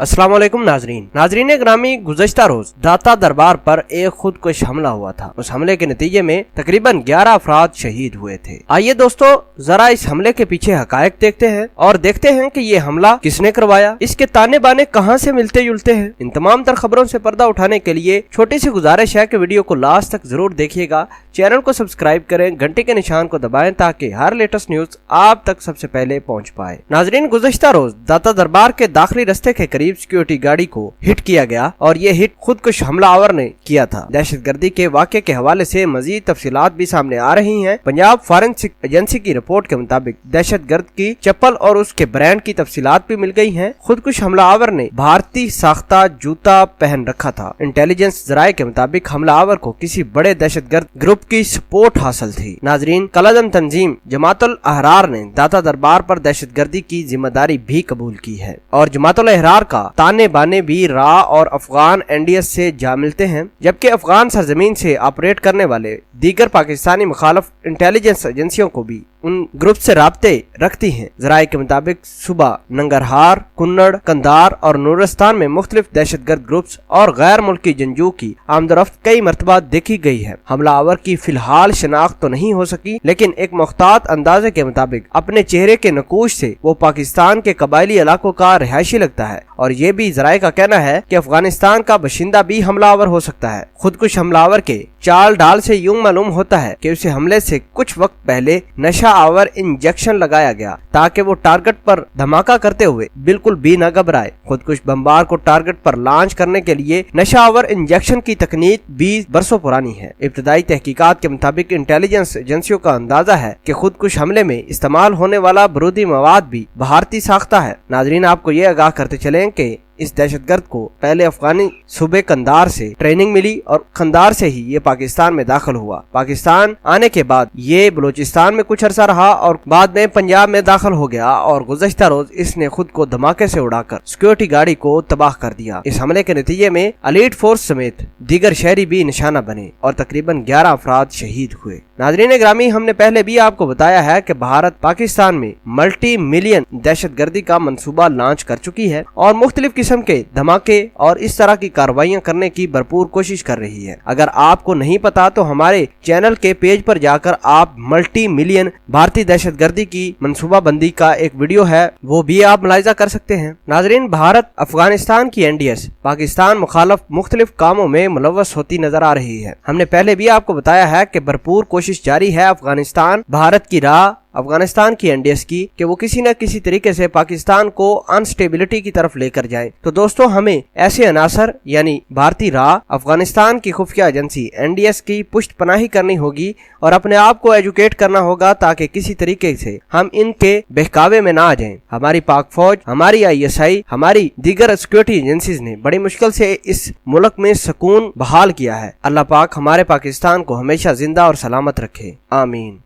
अस्सलाम वालेकुम नाजरीन ग्रामी, गुज़श्ता रोज दाता दरबार पर एक खुदकुश हमला हुआ था। उस हमले के नतीजे में तकरीबन 11 अफराद शहीद हुए थे। आइए दोस्तों, जरा इस हमले के पीछे हकायक देखते हैं और देखते हैं कि ये हमला किसने करवाया, इसके ताने बाने कहां से मिलते जुलते हैं। इन तमाम तर खबरों से पर्दा उठाने के लिए छोटी सी गुजारिश है कि वीडियो को लास्ट तक जरूर देखिएगा, चैनल को सब्सक्राइब करें, घंटे के निशान को दबाएं ताकि हर लेटेस्ट न्यूज आप तक सबसे पहले पहुंच पाए। नाजरीन, गुज़श्ता रोज दाता दरबार के दाखिली रस्ते के करीब सिक्योरिटी गाड़ी को हिट किया गया और ये हिट खुदकुश हमलावर ने किया था। दहशतगर्दी के वाक़े के हवाले से मजीद तफसीलात भी सामने आ रही हैं। पंजाब फॉरेंसिक एजेंसी की रिपोर्ट के मुताबिक दहशतगर्द की चप्पल और उसके ब्रांड की तफसीलात भी मिल गई हैं। खुदकुश हमलावर ने भारतीय साख्ता जूता पहन रखा था। इंटेलिजेंस जराये के मुताबिक हमलावर को किसी बड़े दहशतगर्द ग्रुप की सपोर्ट हासिल थी। नाजरीन, कलादम तंजीम जमातुल अहरार ने दाता दरबार पर दहशतगर्दी की जिम्मेदारी भी कबूल की है और जमातुल अहरार का ताने बाने भी रा और अफगान एनडीएस से जा मिलते हैं, जबकि अफगान सरजमीन से ऑपरेट करने वाले दीगर पाकिस्तानी मुखालिफ इंटेलिजेंस एजेंसियों को भी उन ग्रुप से राब्ते रखती हैं। जराये के मुताबिक सुबह नंगरहार, कुन्नड़, कंधार और नूरस्तान में मुख्तलिफ दहशतगर्द ग्रुप्स और गैर मुल्की जंजू की आमदरफ्त कई मरतबा देखी गई है। हमलावर की फिलहाल शिनाख्त तो नहीं हो सकी, लेकिन एक मुख्तात अंदाजे के मुताबिक अपने चेहरे के नकूश से वो पाकिस्तान के कबायली इलाकों का रिहायशी लगता है और ये भी जराये का कहना है कि अफगानिस्तान का बशिंदा भी हमलावर हो सकता है। खुदकुश हमलावर के चाल ढाल से यूं मालूम होता है कि उसे हमले से कुछ वक्त पहले नशा आवर इंजेक्शन लगाया गया ताकि वो टारगेट पर धमाका करते हुए बिल्कुल भी न घबराए। खुदकुश बमबार को टारगेट पर लॉन्च करने के लिए नशा आवर इंजेक्शन की तकनीक 20 बरसों पुरानी है। इब्तदाई तहकीकात के मुताबिक इंटेलिजेंस एजेंसियों का अंदाजा है कि खुदकुश हमले में इस्तेमाल होने वाला बारूदी मवाद भी भारतीय साख्ता है। नाजरीन, आपको ये आगाह करते चलें कि इस दहशतगर्द को पहले अफगानी सूबे कंधार से ट्रेनिंग मिली और कंधार से ही ये पाकिस्तान में दाखिल हुआ। पाकिस्तान आने के बाद ये बलूचिस्तान में कुछ अरसा रहा और बाद में पंजाब में दाखिल हो गया और गुज़श्ता रोज इसने खुद को धमाके से उड़ाकर सिक्योरिटी गाड़ी को तबाह कर दिया। इस हमले के नतीजे में एलीट फोर्स समेत दीगर शहरी भी निशाना बने और तकरीबन 11 अफराद शहीद हुए। नाज़रीन ग्रामी, हमने पहले भी आपको बताया है कि भारत पाकिस्तान में मल्टी मिलियन दहशतगर्दी का मंसूबा लॉन्च कर चुकी है और मुख्तलिफ किस्म के धमाके और इस तरह की कार्रवाइयां करने की भरपूर कोशिश कर रही है। अगर आपको नहीं पता तो हमारे चैनल के पेज पर जाकर आप मल्टी मिलियन भारतीय दहशतगर्दी की मंसूबा बंदी का एक वीडियो है, वो भी आप मुलाहिजा कर सकते हैं। नाजरीन, भारत अफगानिस्तान की एनडीएस पाकिस्तान मुखालिफ मुख्तलिफ कामों में मुलव्वस होती नजर आ रही है। हमने पहले भी आपको बताया है कि भरपूर कोशिश जारी है अफगानिस्तान भारत की राह अफगानिस्तान की एनडीएस की कि वो किसी न किसी तरीके से पाकिस्तान को अनस्टेबिलिटी की तरफ लेकर जाए। तो दोस्तों, हमें ऐसे अनासर यानी भारतीय राह अफगानिस्तान की खुफिया एजेंसी एनडीएस की पुष्ट पनाही करनी होगी और अपने आप को एजुकेट करना होगा ताकि किसी तरीके से हम इनके बहकावे में ना आ जाएं। हमारी पाक फौज, हमारी ISI, हमारी दीगर सिक्योरिटी एजेंसीज ने बड़ी मुश्किल से इस मुल्क में सुकून बहाल किया है। अल्लाह पाक हमारे पाकिस्तान को हमेशा जिंदा और सलामत रखे। आमीन।